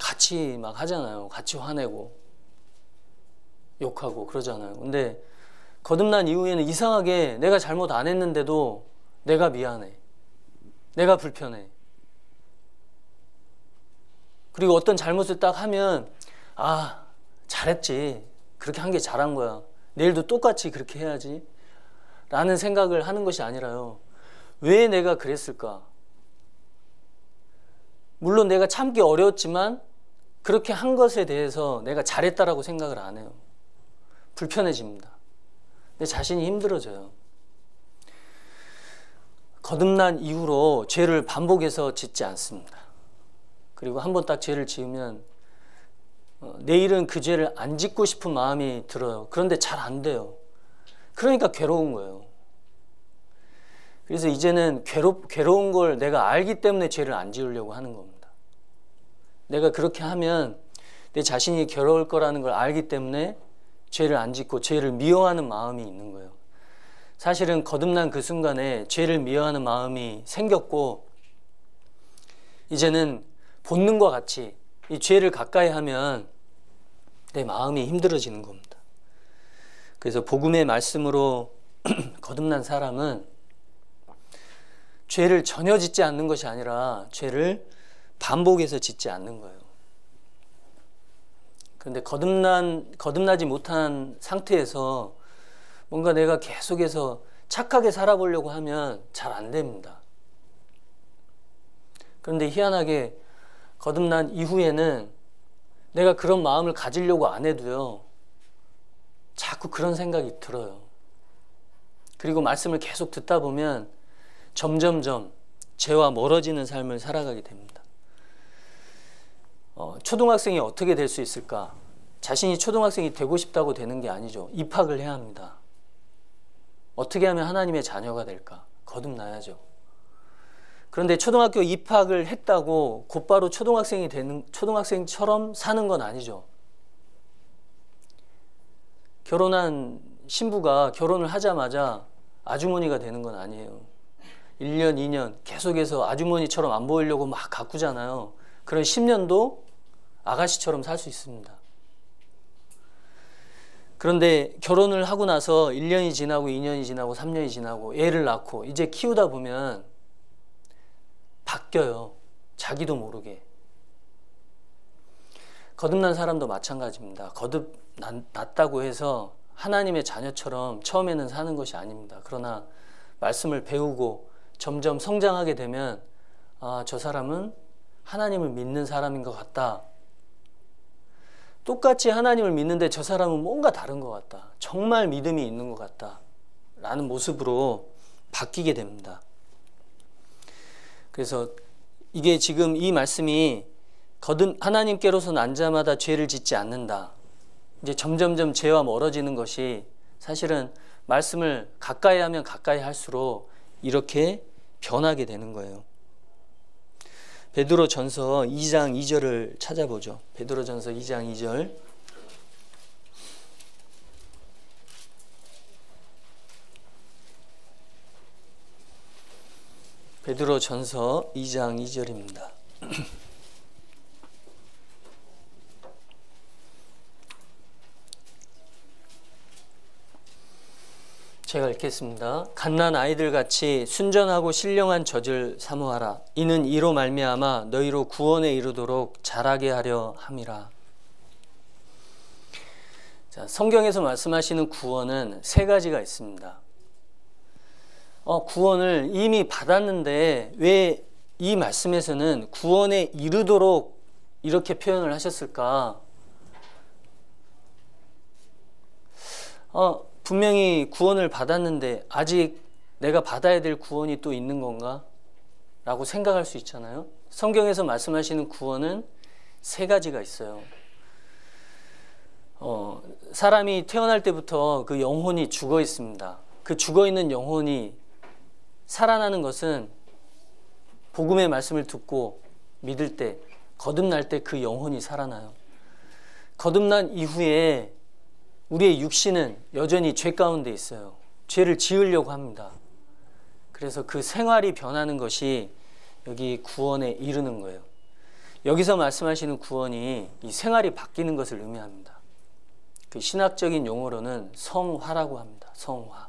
같이 막 하잖아요. 같이 화내고 욕하고 그러잖아요. 근데 거듭난 이후에는 이상하게 내가 잘못 안 했는데도 내가 미안해, 내가 불편해. 그리고 어떤 잘못을 딱 하면 잘했지, 그렇게 한 게 잘한 거야, 내일도 똑같이 그렇게 해야지 라는 생각을 하는 것이 아니라요, 왜 내가 그랬을까? 물론 내가 참기 어려웠지만 그렇게 한 것에 대해서 내가 잘했다라고 생각을 안 해요. 불편해집니다. 내 자신이 힘들어져요. 거듭난 이후로 죄를 반복해서 짓지 않습니다. 그리고 한번 딱 죄를 지으면 내일은 그 죄를 안 짓고 싶은 마음이 들어요. 그런데 잘 안 돼요. 그러니까 괴로운 거예요. 그래서 이제는 괴로운 걸 내가 알기 때문에 죄를 안 지으려고 하는 겁니다. 내가 그렇게 하면 내 자신이 괴로울 거라는 걸 알기 때문에 죄를 안 짓고 죄를 미워하는 마음이 있는 거예요. 사실은 거듭난 그 순간에 죄를 미워하는 마음이 생겼고, 이제는 본능과 같이 이 죄를 가까이 하면 내 마음이 힘들어지는 겁니다. 그래서 복음의 말씀으로 거듭난 사람은 죄를 전혀 짓지 않는 것이 아니라 죄를 반복해서 짓지 않는 거예요. 그런데 거듭나지 못한 상태에서 뭔가 내가 계속해서 착하게 살아보려고 하면 잘 안 됩니다. 그런데 희한하게 거듭난 이후에는 내가 그런 마음을 가지려고 안 해도요, 자꾸 그런 생각이 들어요. 그리고 말씀을 계속 듣다 보면 점점점 죄와 멀어지는 삶을 살아가게 됩니다. 초등학생이 어떻게 될 수 있을까? 자신이 초등학생이 되고 싶다고 되는 게 아니죠. 입학을 해야 합니다. 어떻게 하면 하나님의 자녀가 될까? 거듭나야죠. 그런데 초등학교 입학을 했다고 곧바로 초등학생처럼 사는 건 아니죠. 결혼한 신부가 결혼을 하자마자 아주머니가 되는 건 아니에요. 1년, 2년 계속해서 아주머니처럼 안 보이려고 막 가꾸잖아요. 그런 10년도 아가씨처럼 살 수 있습니다. 그런데 결혼을 하고 나서 1년이 지나고 2년이 지나고 3년이 지나고 애를 낳고 이제 키우다 보면 바뀌어요. 자기도 모르게. 거듭난 사람도 마찬가지입니다. 거듭났다고 해서 하나님의 자녀처럼 처음에는 사는 것이 아닙니다. 그러나 말씀을 배우고 점점 성장하게 되면 저 사람은 하나님을 믿는 사람인 것 같다. 똑같이 하나님을 믿는데 저 사람은 뭔가 다른 것 같다. 정말 믿음이 있는 것 같다. 라는 모습으로 바뀌게 됩니다. 그래서 이게 지금 이 말씀이 하나님께로서 난 자마다 죄를 짓지 않는다. 이제 점점점 죄와 멀어지는 것이 사실은 말씀을 가까이 하면 가까이 할수록 이렇게 변하게 되는 거예요. 베드로전서 2장 2절을 찾아보죠. 베드로전서 2장 2절. 베드로전서 2장 2절입니다. 제가 읽겠습니다. 갓난 아이들같이 순전하고 신령한 젖을 사모하라. 이는 이로 말미암아 너희로 구원에 이르도록 자라게 하려 함이라. 자, 성경에서 말씀하시는 구원은 세 가지가 있습니다. 구원을 이미 받았는데 왜 이 말씀에서는 구원에 이르도록 이렇게 표현을 하셨을까? 분명히 구원을 받았는데 아직 내가 받아야 될 구원이 또 있는 건가? 라고 생각할 수 있잖아요. 성경에서 말씀하시는 구원은 세 가지가 있어요. 사람이 태어날 때부터 그 영혼이 죽어 있습니다. 그 죽어 있는 영혼이 살아나는 것은 복음의 말씀을 듣고 믿을 때, 거듭날 때 그 영혼이 살아나요. 거듭난 이후에 우리의 육신은 여전히 죄 가운데 있어요. 죄를 지으려고 합니다. 그래서 그 생활이 변하는 것이 여기 구원에 이르는 거예요. 여기서 말씀하시는 구원이 이 생활이 바뀌는 것을 의미합니다. 그 신학적인 용어로는 성화라고 합니다. 성화.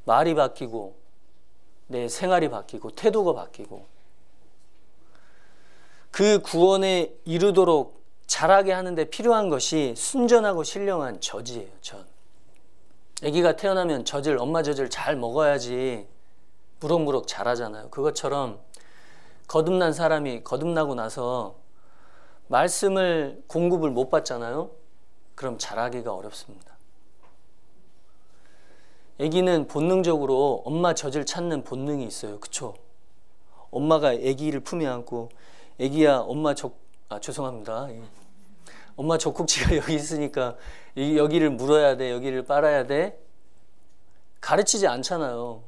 말이 바뀌고 내 생활이 바뀌고 태도가 바뀌고 그 구원에 이르도록 자라게 하는데 필요한 것이 순전하고 신령한 젖이에요. 젖. 아기가 태어나면 엄마 젖을 잘 먹어야지 무럭무럭 자라잖아요. 그것처럼 거듭난 사람이 거듭나고 나서 말씀을 공급을 못 받잖아요. 그럼 자라기가 어렵습니다. 아기는 본능적으로 엄마 젖을 찾는 본능이 있어요. 그쵸? 엄마가 아기를 품에 안고 애기야 엄마 죄송합니다. 엄마 젖꼭지가 여기 있으니까 여기를 물어야 돼, 여기를 빨아야 돼. 가르치지 않잖아요.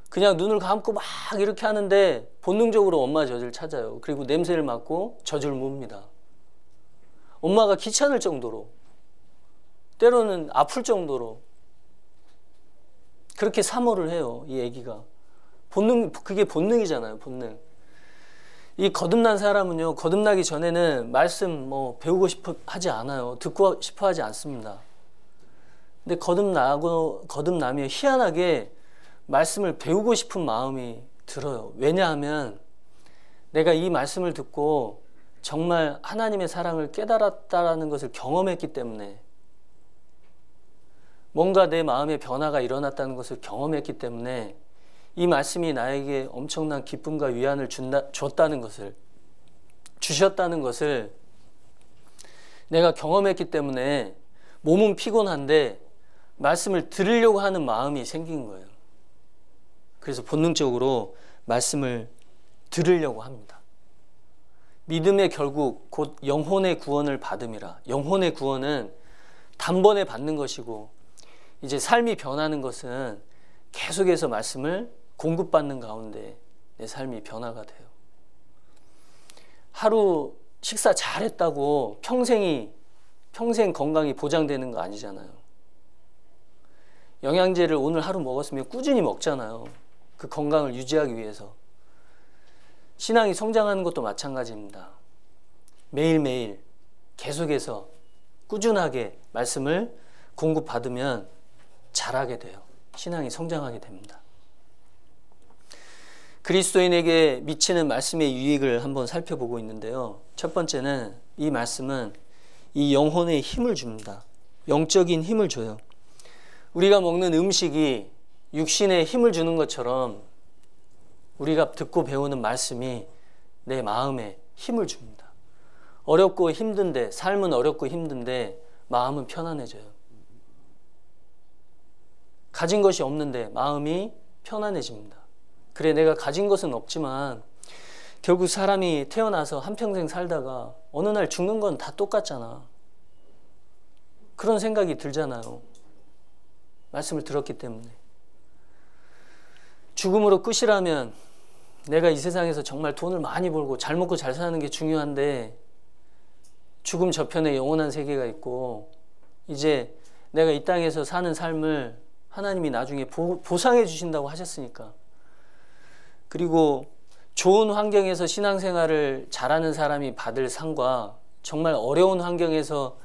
그냥 눈을 감고 막 이렇게 하는데 본능적으로 엄마 젖을 찾아요. 그리고 냄새를 맡고 젖을 뭅니다. 엄마가 귀찮을 정도로, 때로는 아플 정도로 그렇게 사모를 해요. 이 애기가. 그게 본능이잖아요. 본능. 이 거듭난 사람은요, 거듭나기 전에는 말씀 배우고 싶어 하지 않아요. 듣고 싶어 하지 않습니다. 근데 거듭나면 희한하게 말씀을 배우고 싶은 마음이 들어요. 왜냐하면 내가 이 말씀을 듣고 정말 하나님의 사랑을 깨달았다라는 것을 경험했기 때문에, 뭔가 내 마음의 변화가 일어났다는 것을 경험했기 때문에 이 말씀이 나에게 엄청난 기쁨과 위안을 주셨다는 것을 내가 경험했기 때문에 몸은 피곤한데 말씀을 들으려고 하는 마음이 생긴 거예요. 그래서 본능적으로 말씀을 들으려고 합니다. 믿음의 결국 곧 영혼의 구원을 받음이라. 영혼의 구원은 단번에 받는 것이고, 이제 삶이 변하는 것은 계속해서 말씀을 공급받는 가운데 내 삶이 변화가 돼요. 하루 식사 잘했다고 평생 건강이 보장되는 거 아니잖아요. 영양제를 오늘 하루 먹었으면 꾸준히 먹잖아요. 그 건강을 유지하기 위해서. 신앙이 성장하는 것도 마찬가지입니다. 매일매일 계속해서 꾸준하게 말씀을 공급받으면 자라게 돼요. 신앙이 성장하게 됩니다. 그리스도인에게 미치는 말씀의 유익을 한번 살펴보고 있는데요. 첫 번째는 이 말씀은 이 영혼에 힘을 줍니다. 영적인 힘을 줘요. 우리가 먹는 음식이 육신에 힘을 주는 것처럼 우리가 듣고 배우는 말씀이 내 마음에 힘을 줍니다. 어렵고 힘든데, 삶은 어렵고 힘든데 마음은 편안해져요. 가진 것이 없는데 마음이 편안해집니다. 그래, 내가 가진 것은 없지만 결국 사람이 태어나서 한평생 살다가 어느 날 죽는 건 다 똑같잖아. 그런 생각이 들잖아요. 말씀을 들었기 때문에. 죽음으로 끝이라면 내가 이 세상에서 정말 돈을 많이 벌고 잘 먹고 잘 사는 게 중요한데, 죽음 저편에 영원한 세계가 있고, 이제 내가 이 땅에서 사는 삶을 하나님이 나중에 보상해 주신다고 하셨으니까, 그리고 좋은 환경에서 신앙생활을 잘하는 사람이 받을 상과 정말 어려운 환경에서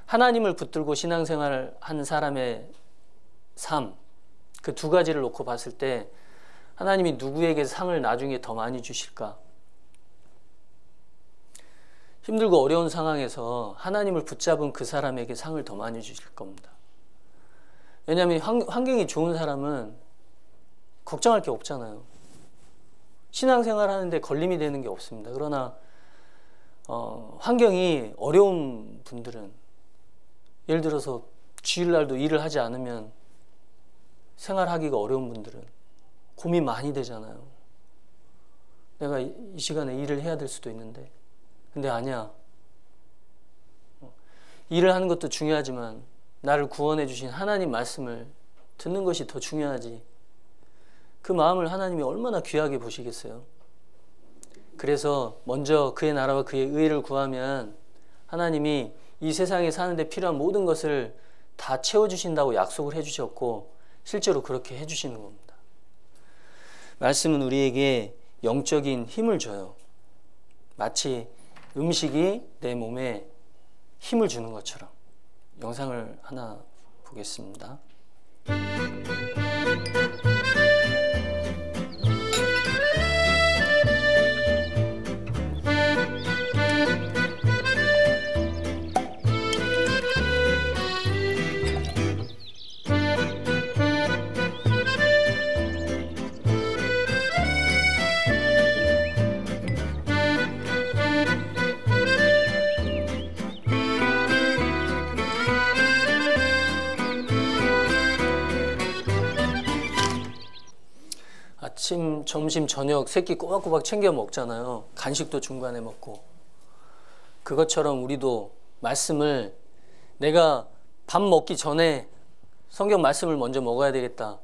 하나님을 붙들고 신앙생활을 하는 사람의 삶, 그 두 가지를 놓고 봤을 때 하나님이 누구에게 상을 나중에 더 많이 주실까? 힘들고 어려운 상황에서 하나님을 붙잡은 그 사람에게 상을 더 많이 주실 겁니다. 왜냐하면 환경이 좋은 사람은 걱정할 게 없잖아요. 신앙생활 하는데 걸림이 되는 게 없습니다. 그러나 환경이 어려운 분들은, 예를 들어서 주일날도 일을 하지 않으면 생활하기가 어려운 분들은 고민 많이 되잖아요. 내가 이 시간에 일을 해야 될 수도 있는데, 근데 아니야. 일을 하는 것도 중요하지만 나를 구원해 주신 하나님 말씀을 듣는 것이 더 중요하지. 그 마음을 하나님이 얼마나 귀하게 보시겠어요. 그래서 먼저 그의 나라와 그의 의를 구하면 하나님이 이 세상에 사는데 필요한 모든 것을 다 채워주신다고 약속을 해주셨고, 실제로 그렇게 해주시는 겁니다. 말씀은 우리에게 영적인 힘을 줘요. 마치 음식이 내 몸에 힘을 주는 것처럼. 영상을 하나 보겠습니다. 아침, 점심, 저녁 세 끼 꼬박꼬박 챙겨 먹잖아요. 간식도 중간에 먹고. 그것처럼 우리도 말씀을 내가 밥 먹기 전에 성경 말씀을 먼저 먹어야 되겠다.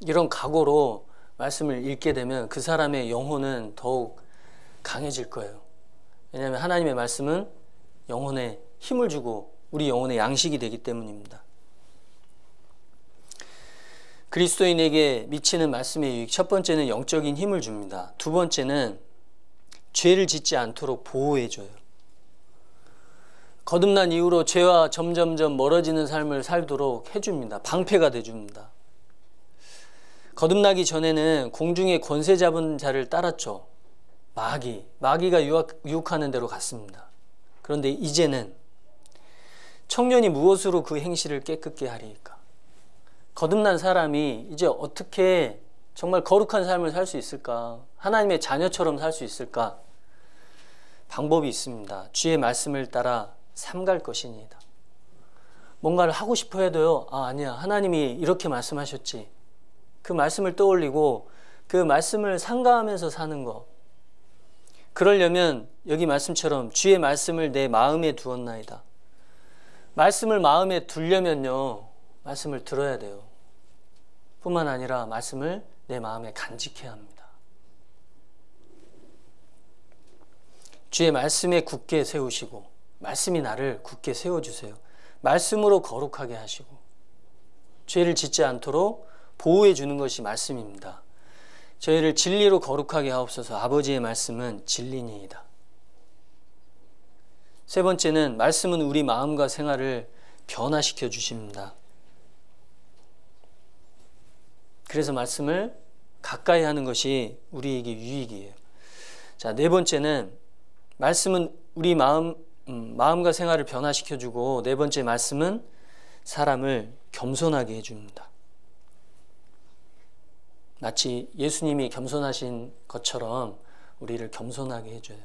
이런 각오로 말씀을 읽게 되면 그 사람의 영혼은 더욱 강해질 거예요. 왜냐하면 하나님의 말씀은 영혼에 힘을 주고 우리 영혼의 양식이 되기 때문입니다. 그리스도인에게 미치는 말씀의 유익, 첫 번째는 영적인 힘을 줍니다. 두 번째는 죄를 짓지 않도록 보호해줘요. 거듭난 이후로 죄와 점점점 멀어지는 삶을 살도록 해줍니다. 방패가 돼줍니다. 거듭나기 전에는 공중의 권세 잡은 자를 따랐죠. 마귀가 유혹하는 대로 갔습니다. 그런데 이제는 청년이 무엇으로 그 행실을 깨끗게 하리까? 거듭난 사람이 이제 어떻게 정말 거룩한 삶을 살 수 있을까? 하나님의 자녀처럼 살 수 있을까? 방법이 있습니다. 주의 말씀을 따라 삼갈 것이니이다. 뭔가를 하고 싶어 해도요, 아니야. 하나님이 이렇게 말씀하셨지. 그 말씀을 떠올리고 그 말씀을 상가하면서 사는 거. 그러려면 여기 말씀처럼 주의 말씀을 내 마음에 두었나이다. 말씀을 마음에 두려면요, 말씀을 들어야 돼요. 뿐만 아니라 말씀을 내 마음에 간직해야 합니다. 주의 말씀에 굳게 세우시고 말씀이 나를 굳게 세워주세요. 말씀으로 거룩하게 하시고 죄를 짓지 않도록 보호해 주는 것이 말씀입니다. 저희를 진리로 거룩하게 하옵소서. 아버지의 말씀은 진리니이다. 세 번째는 말씀은 우리 마음과 생활을 변화시켜 주십니다. 그래서 말씀을 가까이 하는 것이 우리에게 유익이에요. 자, 네 번째는 말씀은 우리 마음과 생활을 변화시켜 주고, 네 번째 말씀은 사람을 겸손하게 해줍니다. 마치 예수님이 겸손하신 것처럼 우리를 겸손하게 해줘요.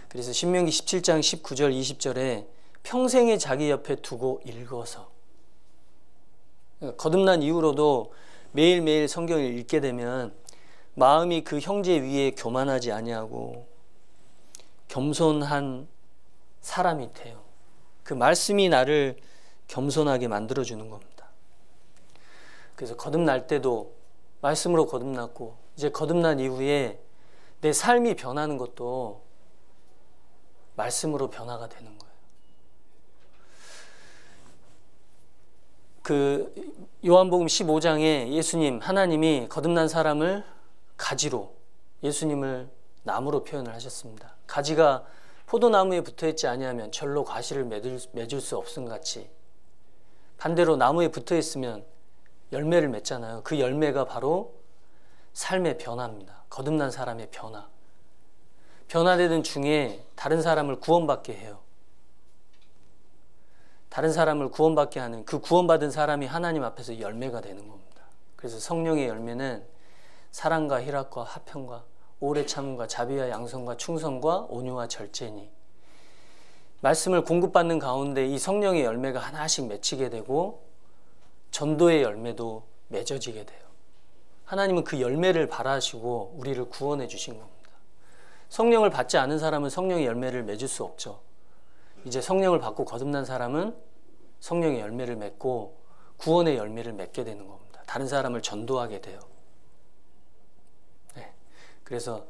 그래서 신명기 17장 19절 20절에 평생에 자기 옆에 두고 읽어서, 거듭난 이후로도 매일매일 성경을 읽게 되면 마음이 그 형제 위에 교만하지 아니하고 겸손한 사람이 돼요. 그 말씀이 나를 겸손하게 만들어주는 겁니다. 그래서 거듭날 때도 말씀으로 거듭났고, 이제 거듭난 이후에 내 삶이 변하는 것도 말씀으로 변화가 되는 거예요. 그 요한복음 15장에 예수님, 하나님이 거듭난 사람을 가지로, 예수님을 나무로 표현을 하셨습니다. 가지가 포도나무에 붙어있지 아니하면 절로 과실을 맺을 수 없음 같이, 반대로 나무에 붙어있으면 열매를 맺잖아요. 그 열매가 바로 삶의 변화입니다. 거듭난 사람의 변화. 변화되는 중에 다른 사람을 구원받게 해요. 다른 사람을 구원받게 하는, 그 구원받은 사람이 하나님 앞에서 열매가 되는 겁니다. 그래서 성령의 열매는 사랑과 희락과 화평과 오래 참음과 자비와 양선과 충성과 온유와 절제니, 말씀을 공급받는 가운데 이 성령의 열매가 하나씩 맺히게 되고 전도의 열매도 맺어지게 돼요. 하나님은 그 열매를 바라시고 우리를 구원해 주신 겁니다. 성령을 받지 않은 사람은 성령의 열매를 맺을 수 없죠. 이제 성령을 받고 거듭난 사람은 성령의 열매를 맺고 구원의 열매를 맺게 되는 겁니다. 다른 사람을 전도하게 돼요. 네. 그래서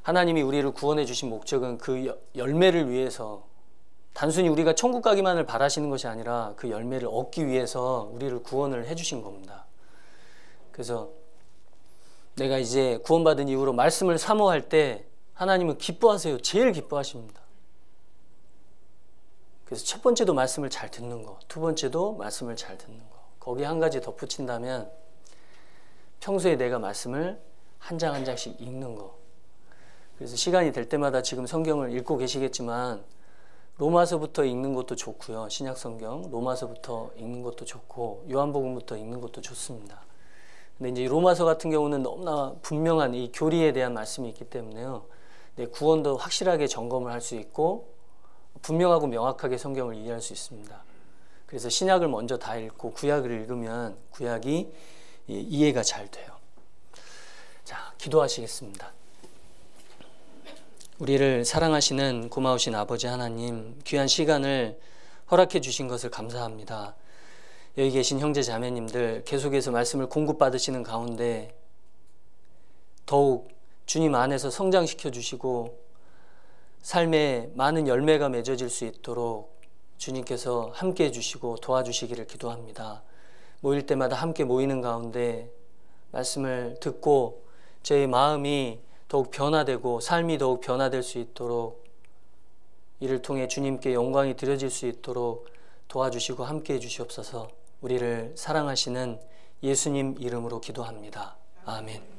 하나님이 우리를 구원해 주신 목적은 그 열매를 위해서, 단순히 우리가 천국 가기만을 바라시는 것이 아니라 그 열매를 얻기 위해서 우리를 구원을 해 주신 겁니다. 그래서 내가 이제 구원받은 이후로 말씀을 사모할 때 하나님은 기뻐하세요. 제일 기뻐하십니다. 그래서 첫 번째도 말씀을 잘 듣는 거, 두 번째도 말씀을 잘 듣는 거, 거기에 한 가지 덧붙인다면 평소에 내가 말씀을 한 장 한 장씩 읽는 거. 그래서 시간이 될 때마다 지금 성경을 읽고 계시겠지만 로마서부터 읽는 것도 좋고요. 신약성경 로마서부터 읽는 것도 좋고 요한복음부터 읽는 것도 좋습니다. 근데 이제 로마서 같은 경우는 너무나 분명한 이 교리에 대한 말씀이 있기 때문에요. 내 구원도 확실하게 점검을 할 수 있고 분명하고 명확하게 성경을 이해할 수 있습니다. 그래서 신약을 먼저 다 읽고 구약을 읽으면 구약이 이해가 잘 돼요. 자, 기도하시겠습니다. 우리를 사랑하시는 고마우신 아버지 하나님, 귀한 시간을 허락해 주신 것을 감사합니다. 여기 계신 형제 자매님들 계속해서 말씀을 공급받으시는 가운데 더욱 주님 안에서 성장시켜 주시고 삶에 많은 열매가 맺어질 수 있도록 주님께서 함께 해주시고 도와주시기를 기도합니다. 모일 때마다 함께 모이는 가운데 말씀을 듣고 저의 마음이 더욱 변화되고 삶이 더욱 변화될 수 있도록, 이를 통해 주님께 영광이 드려질 수 있도록 도와주시고 함께 해주시옵소서. 우리를 사랑하시는 예수님 이름으로 기도합니다. 아멘.